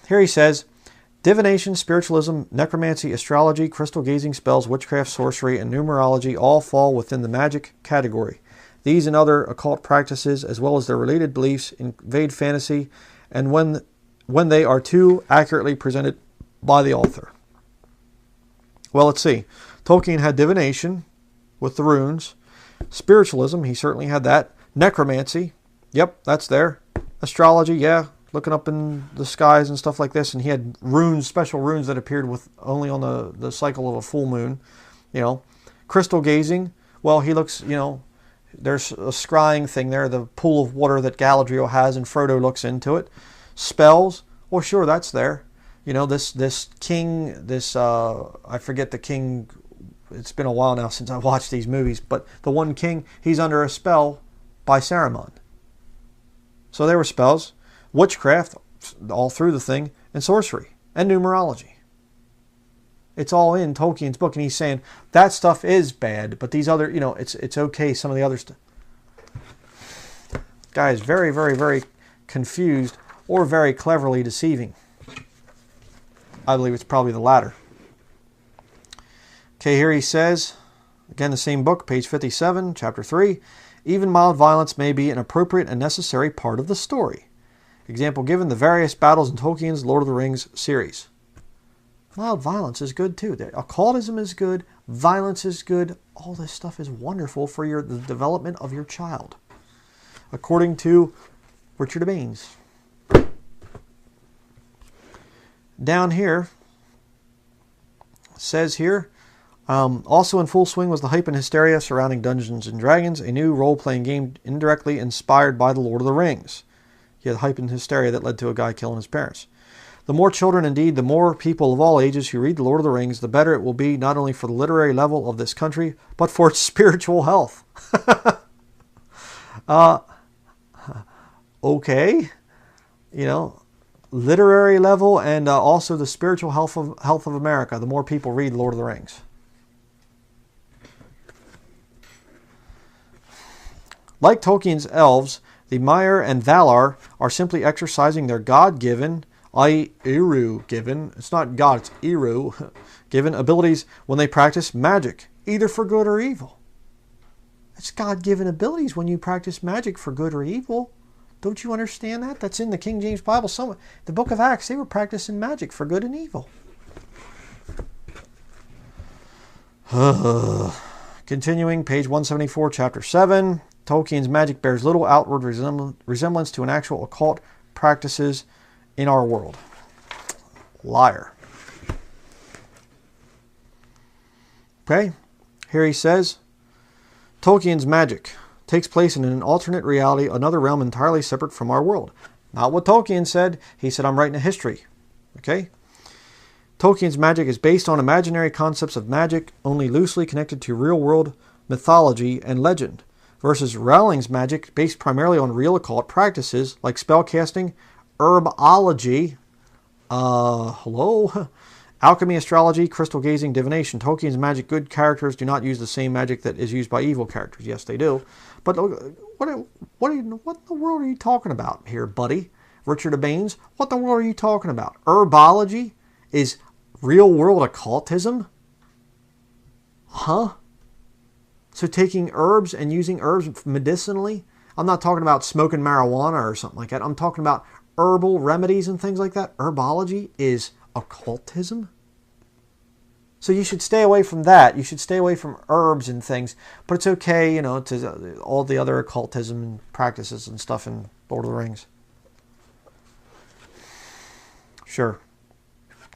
Here he says, divination, spiritualism, necromancy, astrology, crystal gazing spells, witchcraft, sorcery, and numerology all fall within the magic category. These and other occult practices, as well as their related beliefs, invade fantasy, and when they are too accurately presented by the author. Well, let's see. Tolkien had divination with the runes. Spiritualism, he certainly had that. Necromancy, yep, that's there. Astrology, yeah, looking up in the skies and stuff like this. And he had runes, special runes that appeared with only on the cycle of a full moon. You know, crystal gazing, well, he looks, you know, there's a scrying thing there, the pool of water that Galadriel has, and Frodo looks into it. Spells, well, sure, that's there. You know, this king, I forget the king, it's been a while now since I watched these movies, but the one king, he's under a spell by Saruman. So there were spells, witchcraft, all through the thing, and sorcery, and numerology. It's all in Tolkien's book, and he's saying that stuff is bad, but these other, you know, it's okay, some of the other stuff. Guy is very, very, very confused or very cleverly deceiving. I believe it's probably the latter. Okay, here he says, again, the same book, page 57, chapter 3, even mild violence may be an appropriate and necessary part of the story. Example given, the various battles in Tolkien's Lord of the Rings series. Mild violence is good too. Occultism is good. Violence is good. All this stuff is wonderful for the development of your child. According to Richard Baines. Down here, it says here, also in full swing was the hype and hysteria surrounding Dungeons & Dragons, a new role-playing game indirectly inspired by The Lord of the Rings. He had hype and hysteria that led to a guy killing his parents. The more children, indeed, the more people of all ages who read The Lord of the Rings, the better it will be not only for the literary level of this country, but for its spiritual health. Okay. You know, literary level and also the spiritual health of America. The more people read Lord of the Rings. Like Tolkien's elves, the Maiar and Valar are simply exercising their God-given, i.e. Eru-given, it's not God, it's Eru, given abilities when they practice magic, either for good or evil. It's God-given abilities when you practice magic for good or evil. Don't you understand that? That's in the King James Bible. The book of Acts, they were practicing magic for good and evil. Continuing, page 174, chapter 7. Tolkien's magic bears little outward resemblance to an actual occult practices in our world. Liar. Okay, here he says, Tolkien's magic takes place in an alternate reality, another realm entirely separate from our world. Not what Tolkien said. He said, I'm writing a history. Okay? Tolkien's magic is based on imaginary concepts of magic, only loosely connected to real-world mythology and legend, versus Rowling's magic based primarily on real occult practices like spellcasting, herbology, alchemy, astrology, crystal gazing, divination. Tolkien's magic good characters do not use the same magic that is used by evil characters. Yes, they do. But what in the world are you talking about here, buddy? Richard Baines, what in the world are you talking about? Herbology is real-world occultism? Huh? So taking herbs and using herbs medicinally? I'm not talking about smoking marijuana or something like that. I'm talking about herbal remedies and things like that. Herbology is occultism? So you should stay away from that. You should stay away from herbs and things. But it's okay, you know, to all the other occultism and practices and stuff in Lord of the Rings. Sure.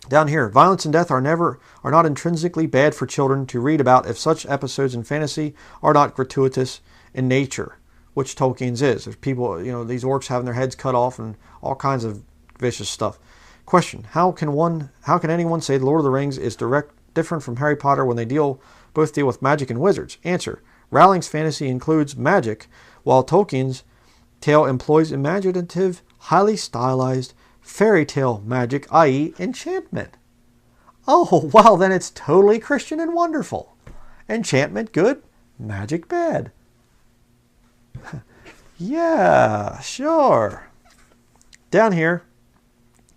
Down here, violence and death are not intrinsically bad for children to read about if such episodes in fantasy are not gratuitous in nature, which Tolkien's is. There's people, you know, these orcs having their heads cut off and all kinds of vicious stuff. Question: How can anyone say The Lord of the Rings is different from Harry Potter when they both deal with magic and wizards? Answer: Rowling's fantasy includes magic, while Tolkien's tale employs imaginative, highly stylized fairy tale magic, i.e. enchantment. Oh, well, then it's totally Christian and wonderful. Enchantment good, magic bad. Yeah, sure. Down here,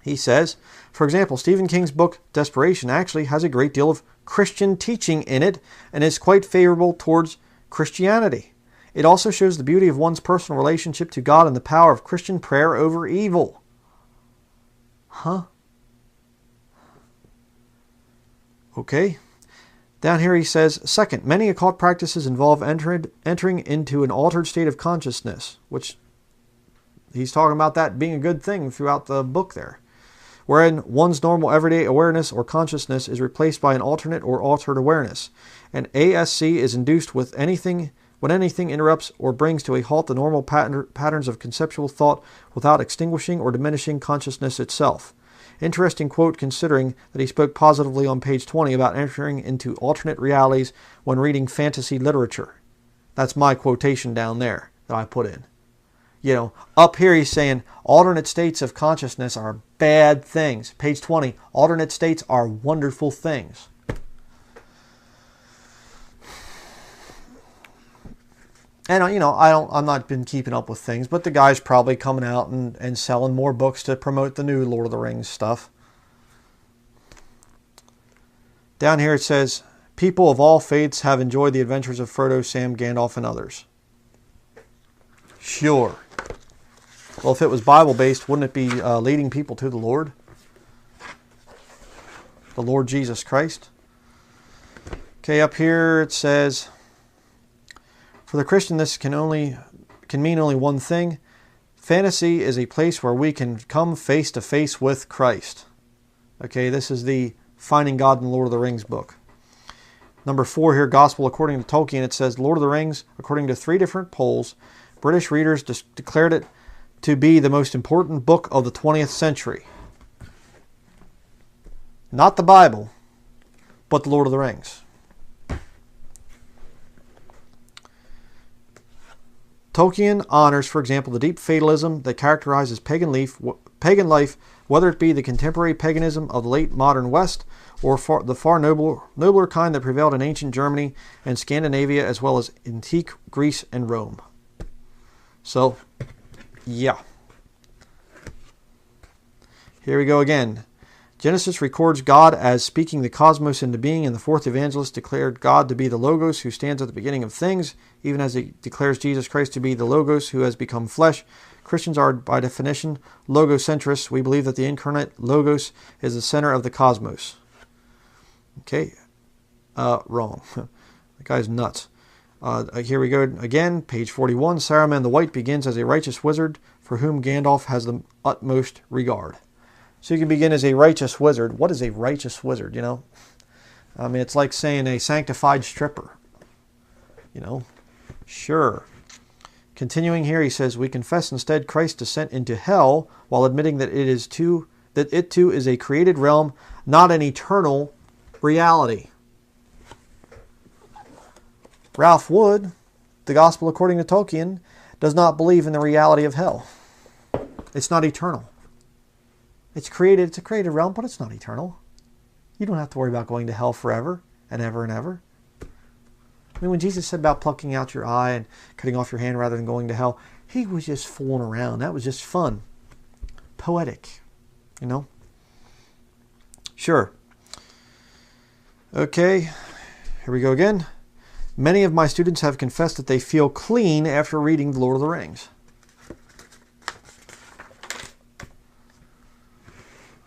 He says, for example, Stephen King's book Desperation actually has a great deal of Christian teaching in it and is quite favorable towards Christianity. It also shows the beauty of one's personal relationship to God and the power of Christian prayer over evil. Huh? Okay. Down here he says, second, many occult practices involve entering into an altered state of consciousness, which he's talking about that being a good thing throughout the book there, wherein one's normal everyday awareness or consciousness is replaced by an alternate or altered awareness. And ASC is induced with when anything interrupts or brings to a halt the normal patterns of conceptual thought without extinguishing or diminishing consciousness itself. Interesting quote considering that he spoke positively on page 20 about entering into alternate realities when reading fantasy literature. That's my quotation down there that I put in. You know, up here he's saying alternate states of consciousness are bad things. Page 20, alternate states are wonderful things. And, you know, I'm not been keeping up with things, but the guy's probably coming out and selling more books to promote the new Lord of the Rings stuff. Down here it says, people of all faiths have enjoyed the adventures of Frodo, Sam, Gandalf, and others. Sure. Well, if it was Bible-based, wouldn't it be leading people to the Lord? The Lord Jesus Christ? Okay, up here it says, for the Christian, this can mean only one thing. Fantasy is a place where we can come face to face with Christ. Okay, this is the Finding God in the Lord of the Rings book. Number 4 here, Gospel according to Tolkien. It says, Lord of the Rings, according to 3 different polls, British readers declared it to be the most important book of the 20th century. Not the Bible, but the Lord of the Rings. Tolkien honors, for example, the deep fatalism that characterizes pagan life, whether it be the contemporary paganism of the late modern West or the far nobler kind that prevailed in ancient Germany and Scandinavia, as well as antique Greece and Rome. So, yeah. Here we go again. Genesis records God as speaking the cosmos into being, and the 4th evangelist declared God to be the Logos who stands at the beginning of things, even as he declares Jesus Christ to be the Logos who has become flesh. Christians are, by definition, logocentrists. We believe that the incarnate Logos is the center of the cosmos. Okay, wrong. The guy's nuts. Here we go again, page 41. Saruman the White begins as a righteous wizard for whom Gandalf has the utmost regard. So you can begin as a righteous wizard. What is a righteous wizard, you know? I mean, it's like saying a sanctified stripper. You know? Sure. Continuing here, he says, we confess instead Christ's descent into hell while admitting that it too is a created realm, not an eternal reality. Ralph Wood, the Gospel according to Tolkien, does not believe in the reality of hell. It's not eternal. It's a created realm, but it's not eternal. You don't have to worry about going to hell forever and ever and ever. I mean, when Jesus said about plucking out your eye and cutting off your hand rather than going to hell, he was just fooling around. That was just fun. Poetic, you know? Sure. Okay, here we go again. Many of my students have confessed that they feel clean after reading The Lord of the Rings.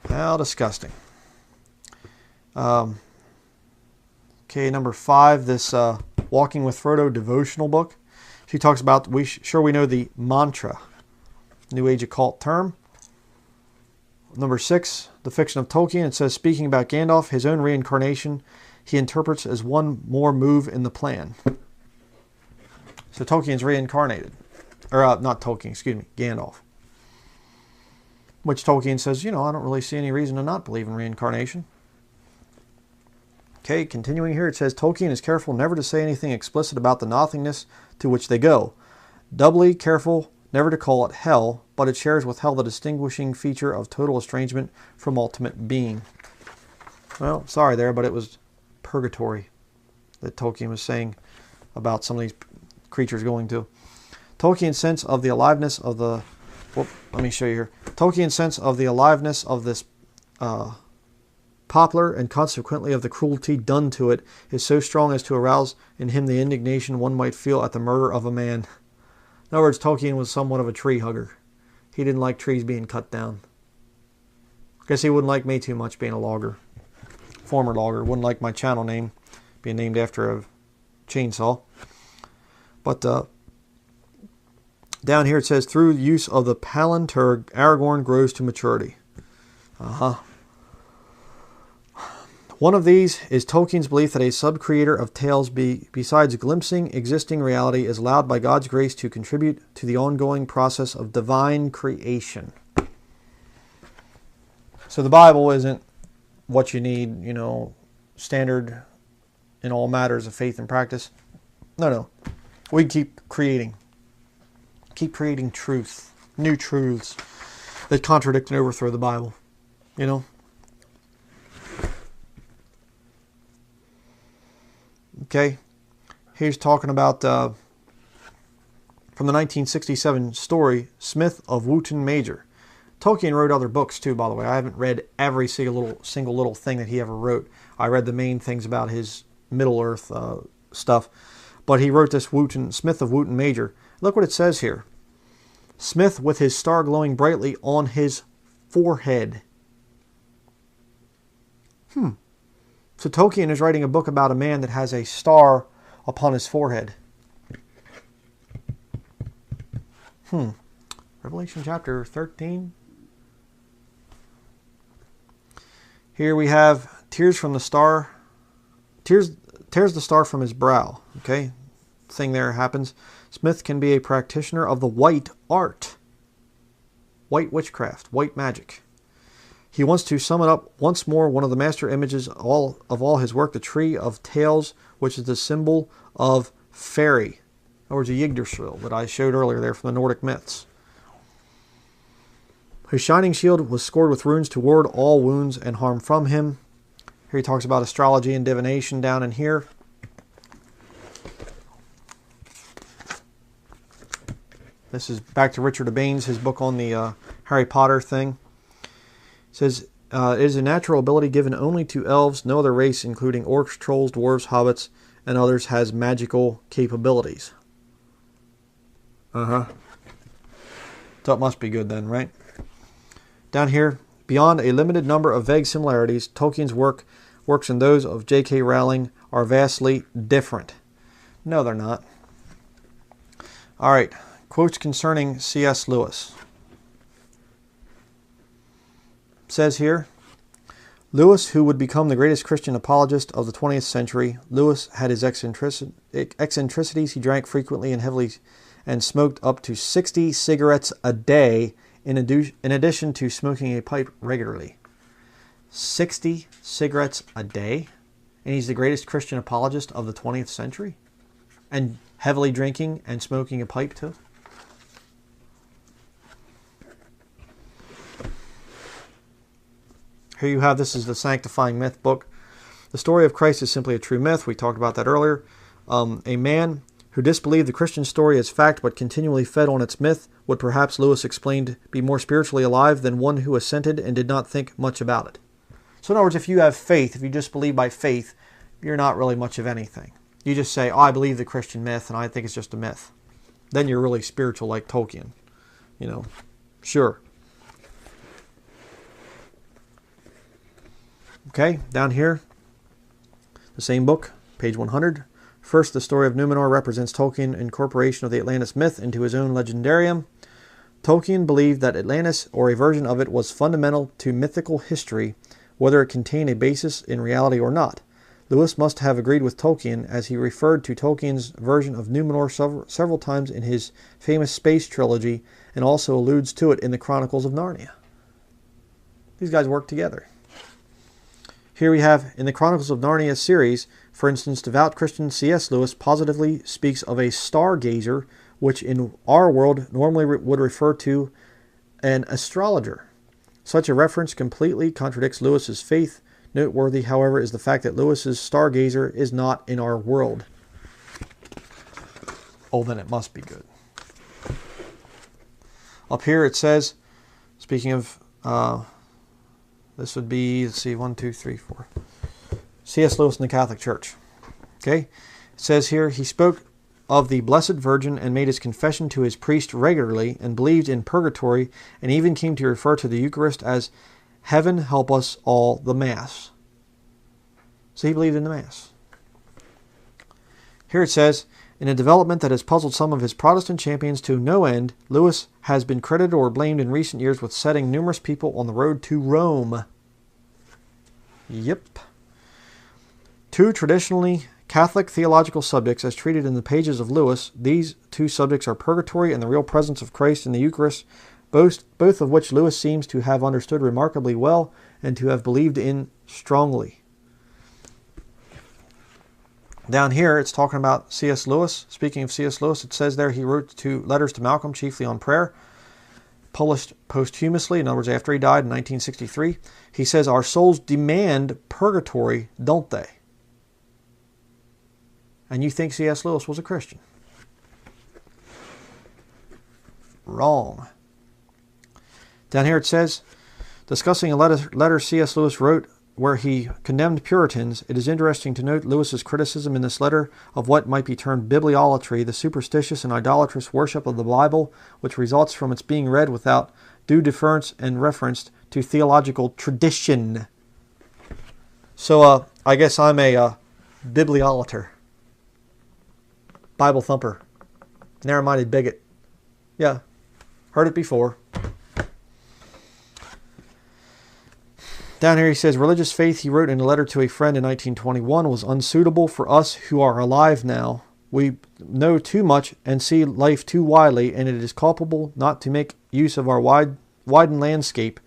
How disgusting. Okay, number 5, this Walking with Frodo devotional book. She talks about, we know the mantra, New Age occult term. Number 6, the fiction of Tolkien. It says, speaking about Gandalf, his own reincarnation, he interprets as one more move in the plan. So Tolkien's reincarnated. Or not Tolkien, excuse me, Gandalf. Which Tolkien says, you know, I don't really see any reason to not believe in reincarnation. Okay, continuing here, it says, Tolkien is careful never to say anything explicit about the nothingness to which they go. Doubly careful never to call it hell, but it shares with hell the distinguishing feature of total estrangement from ultimate being. Well, sorry there, but it was purgatory that Tolkien was saying about some of these creatures going to. Tolkien's sense of the aliveness of the... Well, let me show you here. Tolkien's sense of the aliveness of this poplar and consequently of the cruelty done to it is so strong as to arouse in him the indignation one might feel at the murder of a man. In other words, Tolkien was somewhat of a tree hugger. He didn't like trees being cut down. I guess he wouldn't like me too much being a logger. Former logger. Wouldn't like my channel name being named after a chainsaw. But down here it says, through the use of the Palantir, Aragorn grows to maturity. One of these is Tolkien's belief that a sub-creator of tales besides glimpsing existing reality is allowed by God's grace to contribute to the ongoing process of divine creation. So the Bible isn't what you need, standard in all matters of faith and practice. No. We keep creating. Keep creating truth, new truths that contradict and overthrow the Bible. Okay, here's talking about from the 1967 story, Smith of Wootton Major. Tolkien wrote other books too, by the way. I haven't read every single little thing that he ever wrote. I read the main things about his Middle-earth stuff. But he wrote this Smith of Wootton Major. Look what it says here. Smith with his star glowing brightly on his forehead. So Tolkien is writing a book about a man that has a star upon his forehead. Revelation chapter 13. Here we have tears the star from his brow. Okay, thing there happens. Smith can be a practitioner of the white art, white witchcraft, white magic. He wants to sum it up once more, one of the master images of all his work, the Tree of Tales, which is the symbol of fairy. In other words, a Yggdrasil that I showed earlier there from the Nordic myths. Whose shining shield was scored with runes to ward all wounds and harm from him. Here he talks about astrology and divination down in here. This is back to Richard Baines, his book on the Harry Potter thing. It says, it is a natural ability given only to elves. No other race, including orcs, trolls, dwarves, hobbits, and others, has magical capabilities. So it must be good then, right? Down here, beyond a limited number of vague similarities, Tolkien's works and those of J.K. Rowling are vastly different. No, they're not. All right, quotes concerning C.S. Lewis. Says here, Lewis, who would become the greatest Christian apologist of the 20th century. Lewis had his eccentricities. He drank frequently and heavily and smoked up to 60 cigarettes a day in addition to smoking a pipe regularly. 60 cigarettes a day? And he's the greatest Christian apologist of the 20th century? And heavily drinking and smoking a pipe too? Here you have, this is the Sanctifying Myth book. The story of Christ is simply a true myth. We talked about that earlier. A man who disbelieved the Christian story as fact but continually fed on its myth would perhaps, Lewis explained, be more spiritually alive than one who assented and did not think much about it. So in other words, if you have faith, if you just believe by faith, you're not really much of anything. You just say, I believe the Christian myth and I think it's just a myth. Then you're really spiritual like Tolkien. Sure. Okay, down here, the same book, page 100. First, the story of Numenor represents Tolkien's incorporation of the Atlantis myth into his own legendarium. Tolkien believed that Atlantis, or a version of it, was fundamental to mythical history, whether it contained a basis in reality or not. Lewis must have agreed with Tolkien, as he referred to Tolkien's version of Numenor several times in his famous space trilogy, and also alludes to it in the Chronicles of Narnia. These guys work together. Here we have, in the Chronicles of Narnia series, for instance, devout Christian C.S. Lewis positively speaks of a stargazer, which in our world normally would refer to an astrologer. Such a reference completely contradicts Lewis's faith. Noteworthy, however, is the fact that Lewis's stargazer is not in our world. Oh, then it must be good. Up here it says, Speaking of, this would be, let's see, 1, 2, 3, 4. C.S. Lewis and the Catholic Church. Okay? It says here, he spoke of the Blessed Virgin and made his confession to his priest regularly and believed in purgatory and even came to refer to the Eucharist as Heaven Help Us All, the Mass. So he believed in the Mass. Here it says, in a development that has puzzled some of his Protestant champions to no end, Lewis has been credited or blamed in recent years with setting numerous people on the road to Rome. Yep. Two traditionally Catholic theological subjects as treated in the pages of Lewis. These two subjects are purgatory and the real presence of Christ in the Eucharist, both of which Lewis seems to have understood remarkably well and to have believed in strongly. Down here, it's talking about C.S. Lewis. Speaking of C.S. Lewis, it says there he wrote 2 letters to Malcolm, chiefly on prayer, published posthumously, in other words, after he died in 1963. He says, our souls demand purgatory, don't they? And you think C.S. Lewis was a Christian? Wrong. Down here it says, discussing a letter C.S. Lewis wrote where he condemned Puritans, it is interesting to note Lewis's criticism in this letter of what might be termed bibliolatry, the superstitious and idolatrous worship of the Bible, which results from its being read without due deference and reference to theological tradition. So I guess I'm a bibliolater, Bible thumper, narrow-minded bigot. Yeah, heard it before. Down here he says, religious faith, he wrote in a letter to a friend in 1921, was unsuitable for us who are alive now. We know too much and see life too widely, and it is culpable not to make use of our widened landscape.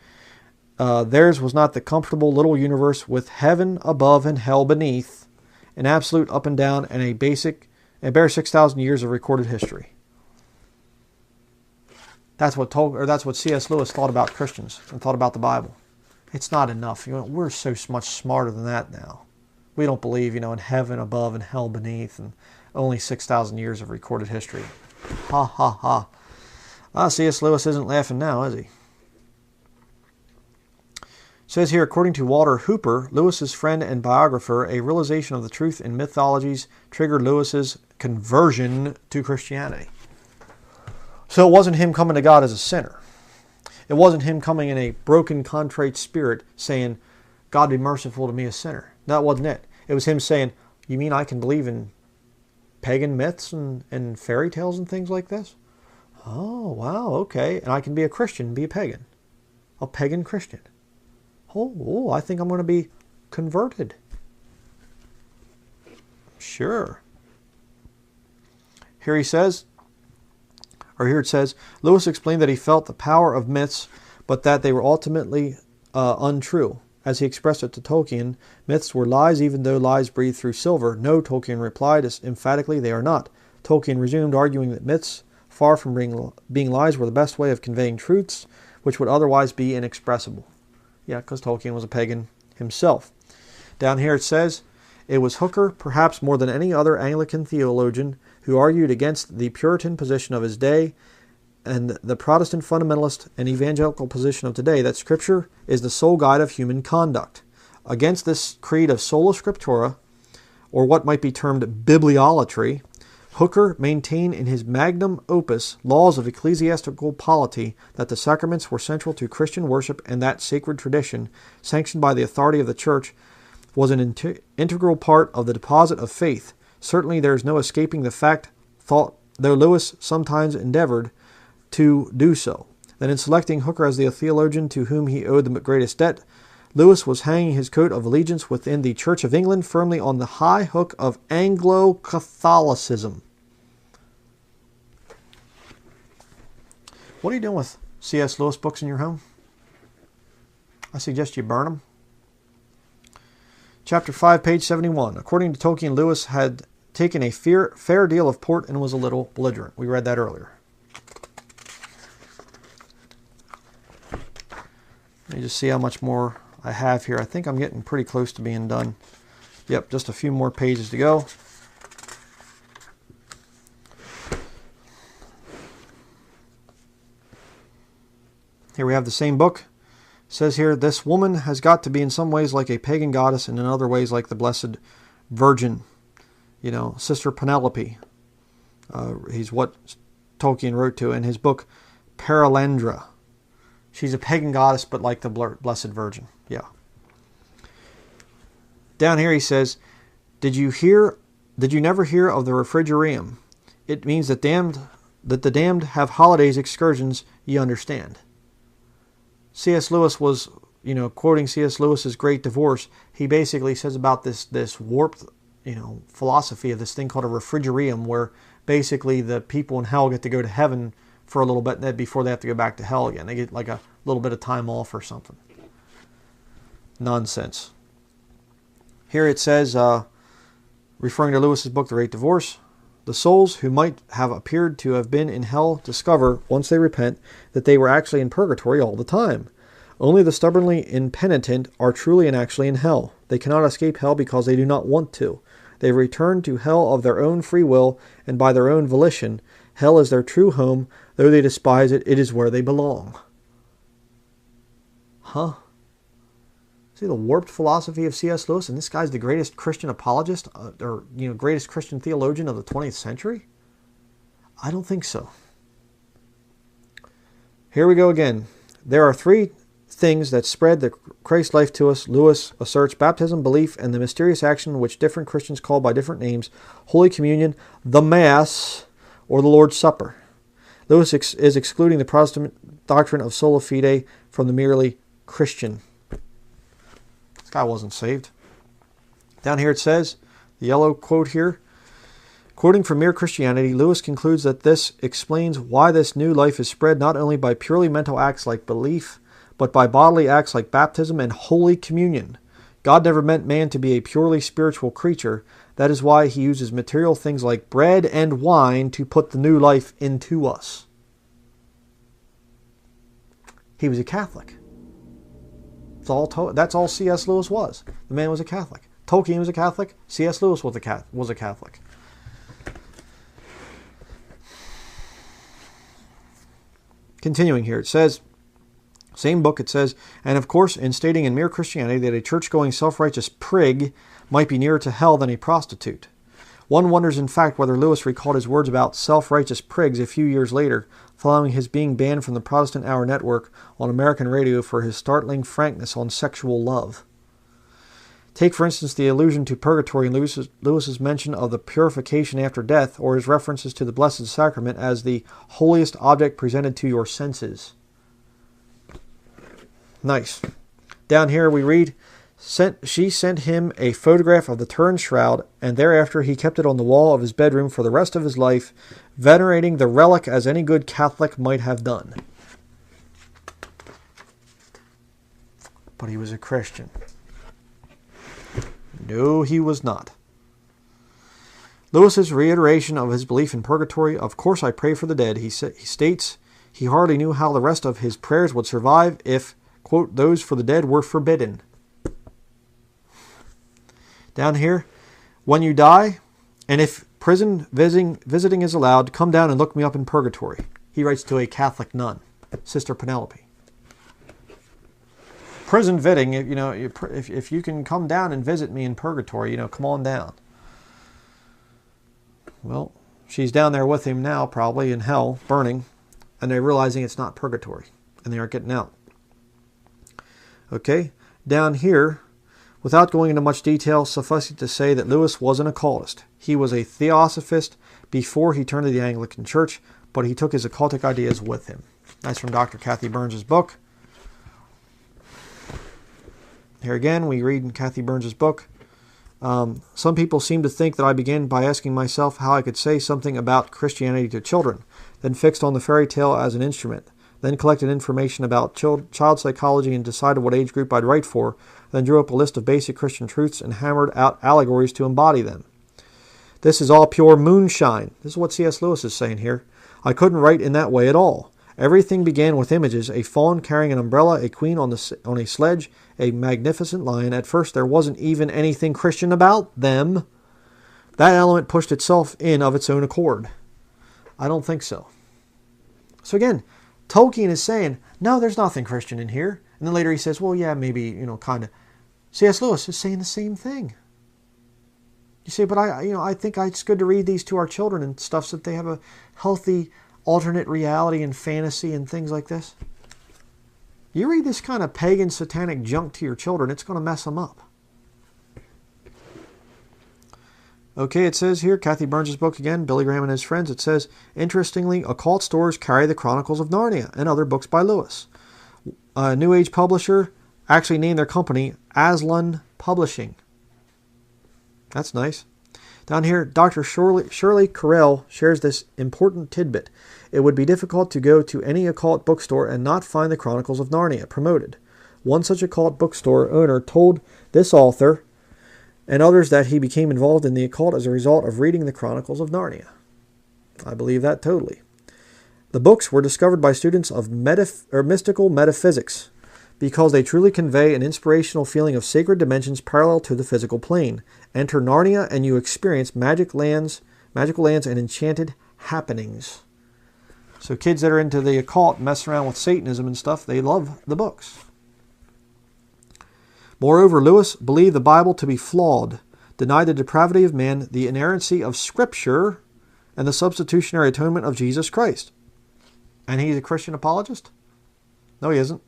Theirs was not the comfortable little universe with heaven above and hell beneath, an absolute up and down, and a bare 6,000 years of recorded history. That's what C.S. Lewis thought about Christians and thought about the Bible. It's not enough. We're so much smarter than that now. We don't believe, in heaven above and hell beneath and only 6,000 years of recorded history. Ha, ha, ha. C.S. Lewis isn't laughing now, is he? It says here, according to Walter Hooper, Lewis's friend and biographer, a realization of the truth in mythologies triggered Lewis's conversion to Christianity. So it wasn't him coming to God as a sinner. It wasn't him coming in a broken, contrite spirit saying, God be merciful to me, a sinner. That wasn't it. It was him saying, you mean I can believe in pagan myths and fairy tales and things like this? Oh, wow, okay. And I can be a Christian, be a pagan. A pagan Christian. Oh, I think I'm going to be converted. Sure. Here it says, Lewis explained that he felt the power of myths, but that they were ultimately untrue. As he expressed it to Tolkien, myths were lies even though lies breathe through silver. No, Tolkien replied emphatically, they are not. Tolkien resumed, arguing that myths, far from being lies, were the best way of conveying truths, which would otherwise be inexpressible. Yeah, because Tolkien was a pagan himself. Down here it says, it was Hooker, perhaps more than any other Anglican theologian, who argued against the Puritan position of his day and the Protestant fundamentalist and evangelical position of today that Scripture is the sole guide of human conduct. Against this creed of sola scriptura, or what might be termed bibliolatry, Hooker maintained in his magnum opus, Laws of Ecclesiastical Polity, that the sacraments were central to Christian worship and that sacred tradition, sanctioned by the authority of the Church, was an integral part of the deposit of faith. Certainly there is no escaping the fact, though Lewis sometimes endeavored to do so, that in selecting Hooker as the theologian to whom he owed the greatest debt, Lewis was hanging his coat of allegiance within the Church of England firmly on the high hook of Anglo-Catholicism. What are you doing with C.S. Lewis books in your home? I suggest you burn them. Chapter 5, page 71. According to Tolkien, Lewis had taken a fair deal of port and was a little belligerent. We read that earlier. Let me just see how much more I have here. I think I'm getting pretty close to being done. Yep, just a few more pages to go. Here we have the same book. It says here, this woman has got to be in some ways like a pagan goddess and in other ways like the Blessed Virgin. You know, Sister Penelope. He's what Tolkien wrote to in his book Paralandra. She's a pagan goddess, but like the Blessed Virgin. Yeah. Down here he says, Did you never hear of the refrigerium? It means that the damned have holidays, excursions, ye understand. C.S. Lewis was, quoting C.S. Lewis's Great Divorce, he basically says about this warped, philosophy of this thing called a refrigerium, where basically the people in hell get to go to heaven for a little bit before they have to go back to hell again. They get like a little bit of time off or something. Nonsense. Here it says, referring to Lewis's book, The Great Divorce, the souls who might have appeared to have been in hell discover, once they repent, that they were actually in purgatory all the time. Only the stubbornly impenitent are truly and actually in hell. They cannot escape hell because they do not want to. They return to hell of their own free will and by their own volition. Hell is their true home. Though they despise it, it is where they belong. Huh? See the warped philosophy of C.S. Lewis, and this guy's the greatest Christian apologist, greatest Christian theologian of the 20th century? I don't think so. Here we go again. There are three things that spread the Christ life to us. Lewis asserts baptism, belief, and the mysterious action which different Christians call by different names: Holy Communion, the Mass, or the Lord's Supper. Lewis is excluding the Protestant doctrine of sola fide from the merely Christian. This guy wasn't saved. Down here it says, the yellow quote here, quoting from Mere Christianity, Lewis concludes that this explains why this new life is spread not only by purely mental acts like belief, but by bodily acts like baptism and Holy Communion. God never meant man to be a purely spiritual creature. That is why he uses material things like bread and wine to put the new life into us. He was a Catholic. That's all C.S. Lewis was. The man was a Catholic. Tolkien was a Catholic. C.S. Lewis was a Catholic. Continuing here, it says, same book, it says, and of course, in stating in Mere Christianity that a church-going self-righteous prig might be nearer to hell than a prostitute. One wonders, in fact, whether Lewis recalled his words about self-righteous prigs a few years later, following his being banned from the Protestant Hour Network on American radio for his startling frankness on sexual love. Take, for instance, the allusion to purgatory in Lewis's mention of the purification after death, or his references to the Blessed Sacrament as the holiest object presented to your senses. Nice. Down here we read, she sent him a photograph of the turned shroud, and thereafter he kept it on the wall of his bedroom for the rest of his life, venerating the relic as any good Catholic might have done. But he was a Christian. No, he was not. Lewis's reiteration of his belief in purgatory, of course I pray for the dead, he states he hardly knew how the rest of his prayers would survive if, quote, those for the dead were forbidden. Down here, when you die, and if prison visiting is allowed, come down and look me up in purgatory. He writes to a Catholic nun, Sister Penelope. Prison visiting, if you can come down and visit me in purgatory, come on down. Well, she's down there with him now, probably in hell, burning, and they're realizing it's not purgatory, and they aren't getting out. Okay, down here, without going into much detail, suffice it to say that Lewis was an occultist. He was a theosophist before he turned to the Anglican Church, but he took his occultic ideas with him. That's from Dr. Kathy Burns' book. Here again, we read in Kathy Burns' book, some people seem to think that I began by asking myself how I could say something about Christianity to children, then fixed on the fairy tale as an instrument, then collected information about child psychology and decided what age group I'd write for, then drew up a list of basic Christian truths and hammered out allegories to embody them. This is all pure moonshine. This is what C.S. Lewis is saying here. I couldn't write in that way at all. Everything began with images, a fawn carrying an umbrella, a queen on a sledge, a magnificent lion. At first there wasn't even anything Christian about them. That element pushed itself in of its own accord. I don't think so. So again, Tolkien is saying, no, there's nothing Christian in here. And then later he says, well, yeah, maybe, kind of. C.S. Lewis is saying the same thing. You say, but I think it's good to read these to our children and stuff so that they have a healthy alternate reality and fantasy and things like this. You read this kind of pagan satanic junk to your children, it's going to mess them up. Okay, it says here, Kathy Burns' book again, Billy Graham and His Friends, it says, interestingly, occult stores carry the Chronicles of Narnia and other books by Lewis. A New Age publisher actually named their company Aslan Publishing. That's nice. Down here, Dr. Shirley Carrell shares this important tidbit. It would be difficult to go to any occult bookstore and not find the Chronicles of Narnia promoted. One such occult bookstore owner told this author and others that he became involved in the occult as a result of reading the Chronicles of Narnia. I believe that totally. The books were discovered by students of mystical metaphysics because they truly convey an inspirational feeling of sacred dimensions parallel to the physical plane. Enter Narnia and you experience magical lands and enchanted happenings. So kids that are into the occult, messing around with Satanism and stuff, they love the books. Moreover, Lewis believed the Bible to be flawed, denied the depravity of man, the inerrancy of Scripture, and the substitutionary atonement of Jesus Christ. And he's a Christian apologist? No, he isn't.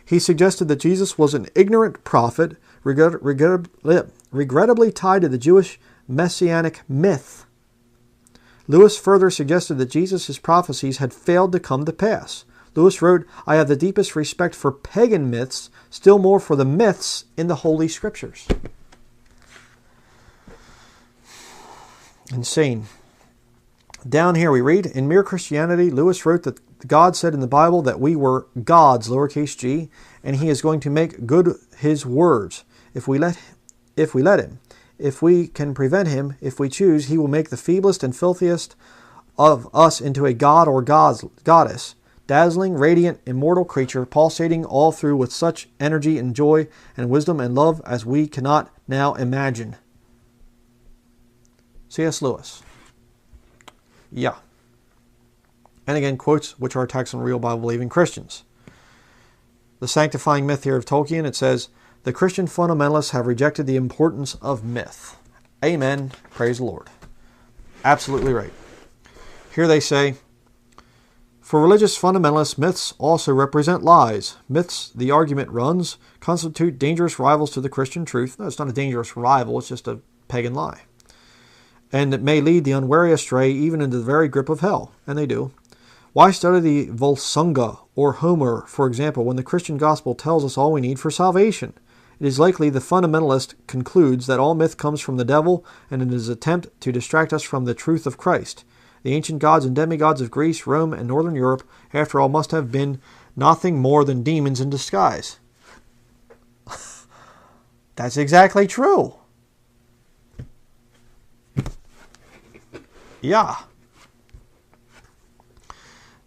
He suggested that Jesus was an ignorant prophet, regrettably tied to the Jewish messianic myth. Lewis further suggested that Jesus' prophecies had failed to come to pass. Lewis wrote, I have the deepest respect for pagan myths, still more for the myths in the Holy Scriptures. Insane. Down here we read, in Mere Christianity, Lewis wrote that God said in the Bible that we were gods, lowercase g, and he is going to make good his words. If we let him. If we can prevent him, if we choose, he will make the feeblest and filthiest of us into a god or goddess, dazzling, radiant, immortal creature, pulsating all through with such energy and joy and wisdom and love as we cannot now imagine. C.S. Lewis. Yeah. And again, quotes which are attacks on real Bible-believing Christians. The sanctifying myth here of Tolkien, it says, the Christian fundamentalists have rejected the importance of myth. Amen. Praise the Lord. Absolutely right. Here they say, for religious fundamentalists, myths also represent lies. Myths, the argument runs, constitute dangerous rivals to the Christian truth. No, it's not a dangerous rival, it's just a pagan lie. And it may lead the unwary astray even into the very grip of hell. And they do. Why study the Volsunga or Homer, for example, when the Christian gospel tells us all we need for salvation? It is likely the fundamentalist concludes that all myth comes from the devil and in his attempt to distract us from the truth of Christ. The ancient gods and demigods of Greece, Rome, and Northern Europe, after all, must have been nothing more than demons in disguise. That's exactly true. Yeah.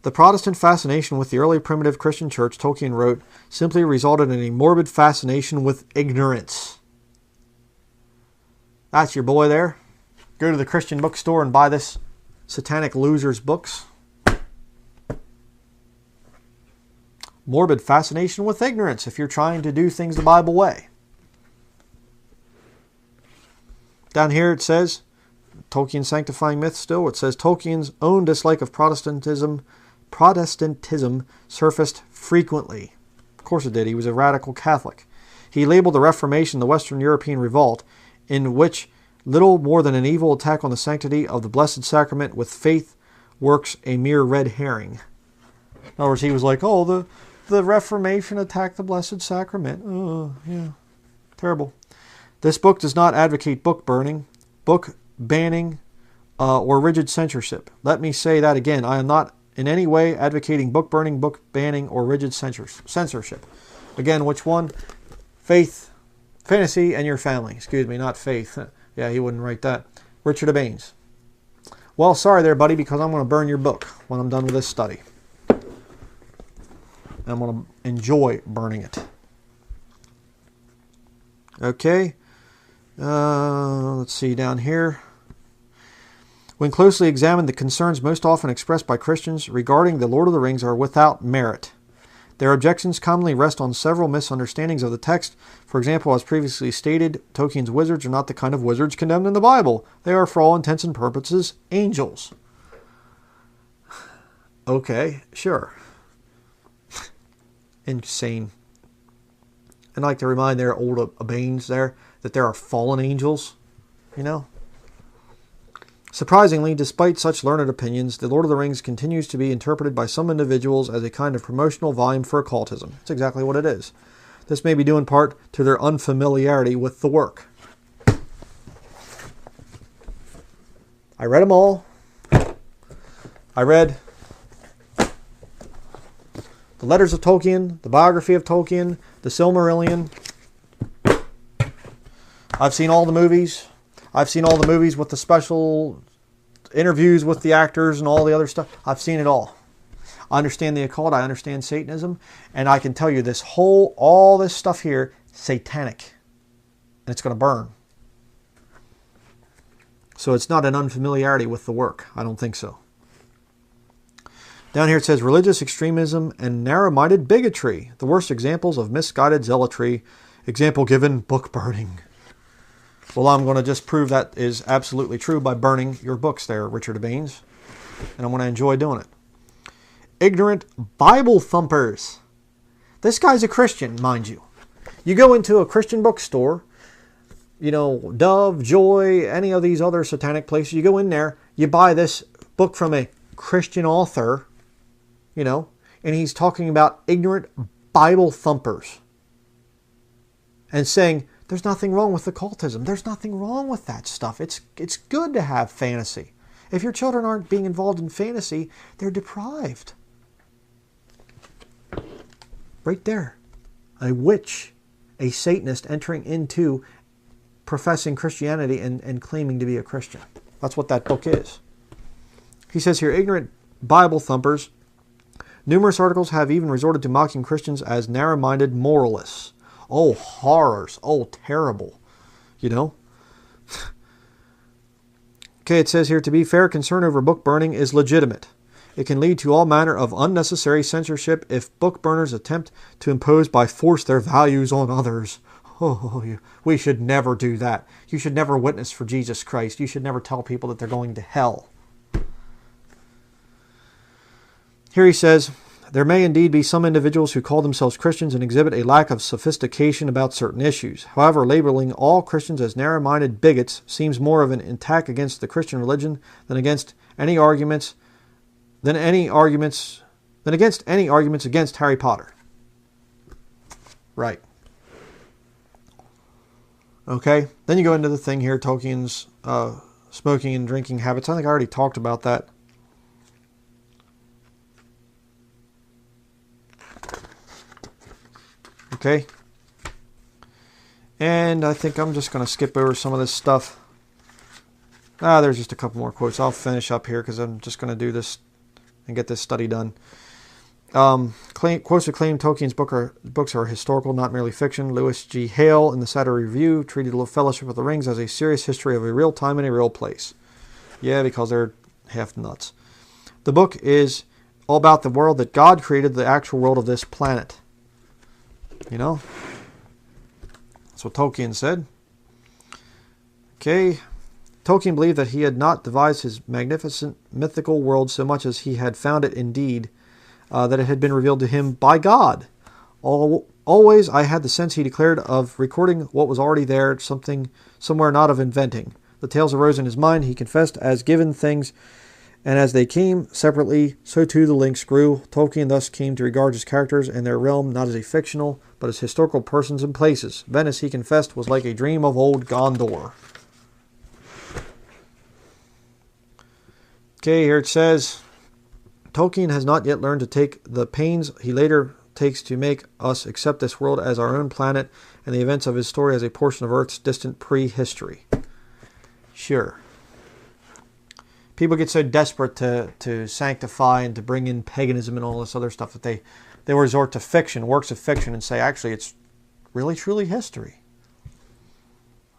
The Protestant fascination with the early primitive Christian church, Tolkien wrote, simply resulted in a morbid fascination with ignorance. That's your boy there. Go to the Christian bookstore and buy this Satanic Losers books. Morbid fascination with ignorance if you're trying to do things the Bible way. Down here it says, Tolkien's sanctifying myth still, it says Tolkien's own dislike of Protestantism surfaced frequently. Of course it did. He was a radical Catholic. He labeled the Reformation the Western European Revolt, in which little more than an evil attack on the sanctity of the Blessed Sacrament with faith works a mere red herring. In other words, he was like, oh, the Reformation attacked the Blessed Sacrament. Oh, yeah. Terrible. This book does not advocate book burning, book banning, or rigid censorship. Let me say that again. I am not in any way advocating book burning, book banning, or rigid censorship. Again, which one? Faith, fantasy, and your family. Excuse me, not faith. Yeah, he wouldn't write that. Richard Baines. Well, sorry there, buddy, because I'm going to burn your book when I'm done with this study. And I'm going to enjoy burning it. Okay. Let's see down here. When closely examined, the concerns most often expressed by Christians regarding the Lord of the Rings are without merit. Their objections commonly rest on several misunderstandings of the text. For example, as previously stated, Tolkien's wizards are not the kind of wizards condemned in the Bible. They are, for all intents and purposes, angels. Okay, sure. Insane. And I like to remind their old Abanes there that there are fallen angels, you know. Surprisingly, despite such learned opinions, The Lord of the Rings continues to be interpreted by some individuals as a kind of promotional volume for occultism. That's exactly what it is. This may be due in part to their unfamiliarity with the work. I read them all. I read the letters of Tolkien, the biography of Tolkien, the Silmarillion. I've seen all the movies. I've seen all the movies with the special interviews with the actors and all the other stuff. I've seen it all. I understand the occult. I understand Satanism. And I can tell you all this stuff here, satanic. And it's going to burn. So it's not an unfamiliarity with the work. I don't think so. Down here it says religious extremism and narrow-minded bigotry. The worst examples of misguided zealotry. Example given, book burning. Well, I'm going to just prove that is absolutely true by burning your books there, Richard Baines. And I'm going to enjoy doing it. Ignorant Bible thumpers. This guy's a Christian, mind you. You go into a Christian bookstore, you know, Dove, Joy, any of these other satanic places. You go in there, you buy this book from a Christian author, you know, and he's talking about ignorant Bible thumpers. And saying, there's nothing wrong with occultism. There's nothing wrong with that stuff. It's good to have fantasy. If your children aren't being involved in fantasy, they're deprived. Right there. A witch, a Satanist entering into professing Christianity and claiming to be a Christian. That's what that book is. He says here, ignorant Bible thumpers. Numerous articles have even resorted to mocking Christians as narrow-minded moralists. Oh, horrors. Oh, terrible. You know? Okay, it says here, to be fair, concern over book burning is legitimate. It can lead to all manner of unnecessary censorship if book burners attempt to impose by force their values on others. Oh, we should never do that. You should never witness for Jesus Christ. You should never tell people that they're going to hell. Here he says, there may indeed be some individuals who call themselves Christians and exhibit a lack of sophistication about certain issues. However, labeling all Christians as narrow-minded bigots seems more of an attack against the Christian religion than against any arguments against Harry Potter. Right. Okay. Then you go into the thing here, Tolkien's smoking and drinking habits. I think I already talked about that. Okay. And I think I'm just going to skip over some of this stuff. There's just a couple more quotes. I'll finish up here because I'm just going to do this and get this study done. Quotes that claim Tolkien's books are historical, not merely fiction. Lewis G. Hale in the Saturday Review treated Fellowship of the Rings as a serious history of a real time and a real place. Yeah, because they're half nuts. The book is all about the world that God created, the actual world of this planet. You know? That's what Tolkien said. Okay. Tolkien believed that he had not devised his magnificent mythical world so much as he had found it indeed, that it had been revealed to him by God. Always I had the sense, he declared, of recording what was already there, somewhere, not of inventing. The tales arose in his mind, he confessed, as given things, and as they came separately, so too the links grew. Tolkien thus came to regard his characters and their realm not as a fictional, but as historical persons and places. Venice, he confessed, was like a dream of old Gondor. Okay, here it says, Tolkien has not yet learned to take the pains he later takes to make us accept this world as our own planet and the events of his story as a portion of Earth's distant prehistory. Sure. People get so desperate to sanctify and to bring in paganism and all this other stuff that they resort to fiction, works of fiction, and say, actually, it's really, truly history.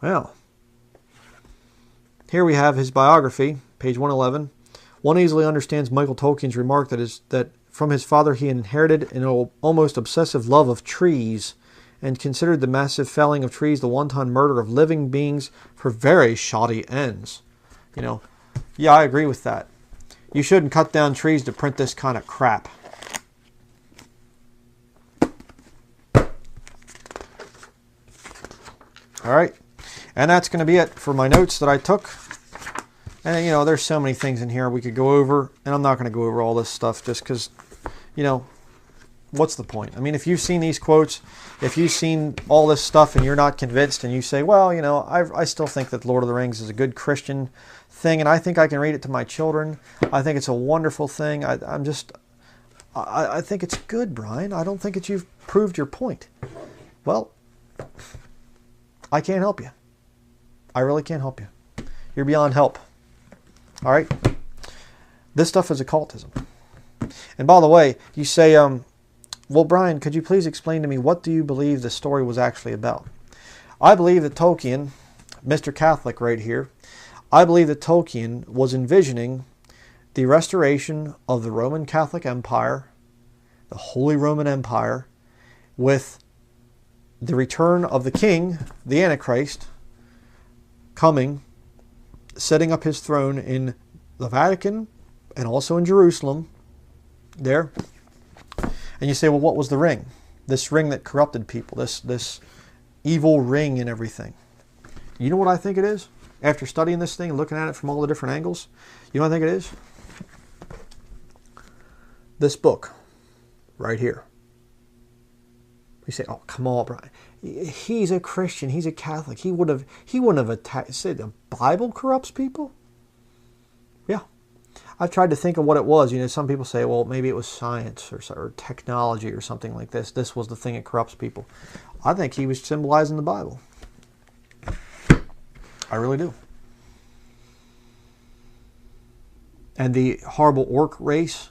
Well, here we have his biography. page 111. One easily understands Michael Tolkien's remark that from his father he inherited an almost obsessive love of trees and considered the massive felling of trees the wanton murder of living beings for very shoddy ends. You know, yeah, I agree with that. You shouldn't cut down trees to print this kind of crap. All right, and that's going to be it for my notes that I took. And, you know, there's so many things in here we could go over, and I'm not going to go over all this stuff just because, you know, what's the point? I mean, if you've seen these quotes, if you've seen all this stuff and you're not convinced and you say, well, you know, I still think that Lord of the Rings is a good Christian thing, and I think I can read it to my children. I think it's a wonderful thing. I think it's good, Brian. I don't think that you've proved your point. Well, I can't help you. I really can't help you. You're beyond help. All right? This stuff is occultism. And by the way, you say, well, Brian, could you please explain to me what do you believe the story was actually about? I believe that Tolkien, Mr. Catholic right here, I believe that Tolkien was envisioning the restoration of the Roman Catholic Empire, the Holy Roman Empire, with the return of the king, the Antichrist, coming, setting up his throne in the Vatican and also in Jerusalem, there. And you say, well, what was the ring? This ring that corrupted people, this evil ring and everything. You know what I think it is? After studying this thing and looking at it from all the different angles, you know what I think it is? This book, right here. You say, oh, come on, Brian. He's a Christian. He's a Catholic. He wouldn't have attacked. Said the Bible corrupts people? Yeah. I've tried to think of what it was. You know, some people say, well, maybe it was science or technology or something like this. This was the thing that corrupts people. I think he was symbolizing the Bible. I really do. And the horrible orc race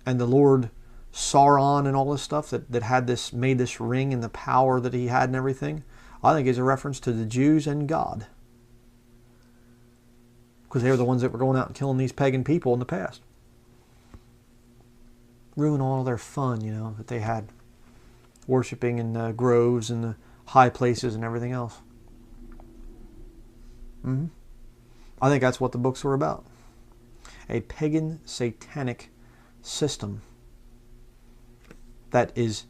and the Lord Sauron and all this stuff that had this, made this ring and the power that he had and everything, I think is a reference to the Jews and God. Because they were the ones that were going out and killing these pagan people in the past. Ruin all their fun, you know, that they had. Worshipping in the groves and the high places and everything else. I think that's what the books were about. A pagan, satanic system that is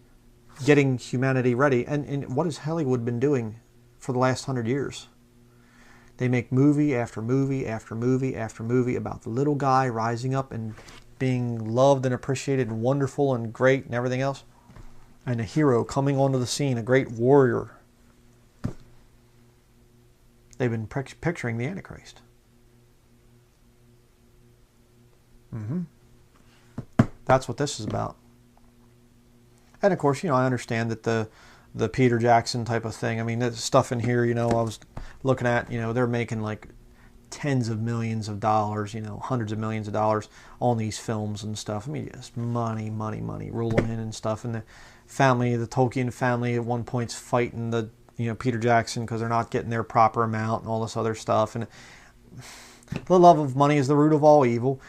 getting humanity ready. And what has Hollywood been doing for the last 100 years? They make movie after movie after movie after movie about the little guy rising up and being loved and appreciated and wonderful and great and everything else. And a hero coming onto the scene, a great warrior. They've been picturing the Antichrist. That's what this is about. And of course, you know, I understand that the Peter Jackson type of thing. I mean, the stuff in here, you know, I was looking at, you know, they're making like tens of millions of dollars, you know, hundreds of millions of dollars on these films and stuff. I mean, just money, money, money rolling in and stuff. And the family, the Tolkien family at one point's fighting the, you know, Peter Jackson because they're not getting their proper amount and all this other stuff. And the love of money is the root of all evil.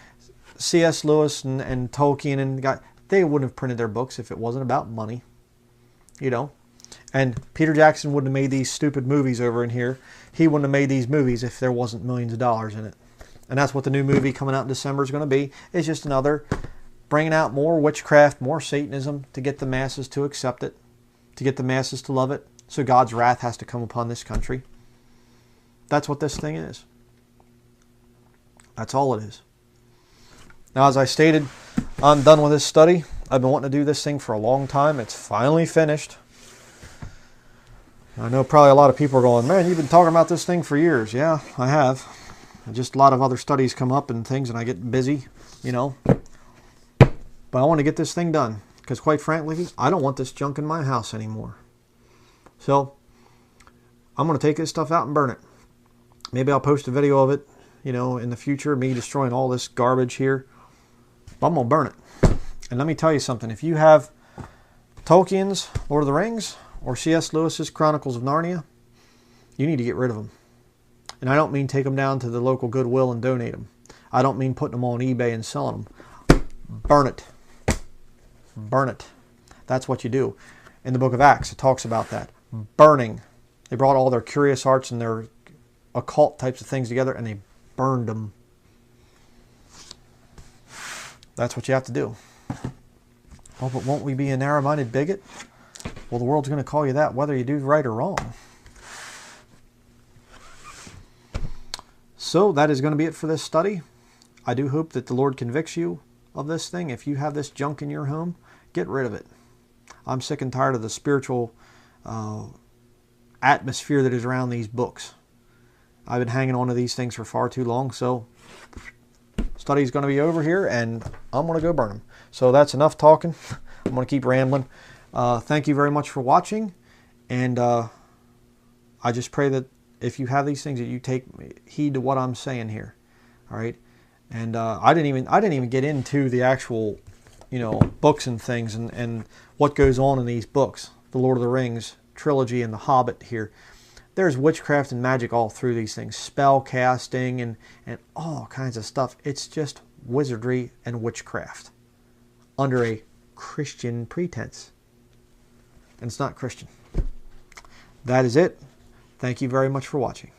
C.S. Lewis and Tolkien and God, they wouldn't have printed their books if it wasn't about money, you know. And Peter Jackson wouldn't have made these stupid movies over in here. He wouldn't have made these movies if there wasn't millions of dollars in it. And that's what the new movie coming out in December is going to be. It's just another bringing out more witchcraft, more Satanism to get the masses to accept it, to get the masses to love it. So God's wrath has to come upon this country. That's what this thing is. That's all it is. Now, as I stated, I'm done with this study. I've been wanting to do this thing for a long time. It's finally finished. I know probably a lot of people are going, man, you've been talking about this thing for years. Yeah, I have. Just a lot of other studies come up and things, and I get busy, you know. But I want to get this thing done. Because quite frankly, I don't want this junk in my house anymore. So, I'm going to take this stuff out and burn it. Maybe I'll post a video of it, you know, in the future. Me destroying all this garbage here. But I'm going to burn it. And let me tell you something. If you have Tolkien's Lord of the Rings or C.S. Lewis's Chronicles of Narnia, you need to get rid of them. And I don't mean take them down to the local Goodwill and donate them. I don't mean putting them on eBay and selling them. Burn it. Burn it. That's what you do. In the book of Acts, it talks about that. Burning. They brought all their curious arts and their occult types of things together, and they burned them. That's what you have to do. Well, but won't we be a narrow-minded bigot? Well, the world's going to call you that whether you do right or wrong. So that is going to be it for this study. I do hope that the Lord convicts you of this thing. If you have this junk in your home, get rid of it. I'm sick and tired of the spiritual atmosphere that is around these books. I've been hanging on to these things for far too long, so study's going to be over here, and I'm going to go burn them. So that's enough talking. I'm going to keep rambling. Thank you very much for watching, and I just pray that if you have these things, that you take heed to what I'm saying here. All right, and I didn't even get into the actual, books and things and what goes on in these books. The Lord of the Rings trilogy and the Hobbit here. There's witchcraft and magic all through these things, spell casting and all kinds of stuff. It's just wizardry and witchcraft under a Christian pretense. And it's not Christian. That is it. Thank you very much for watching.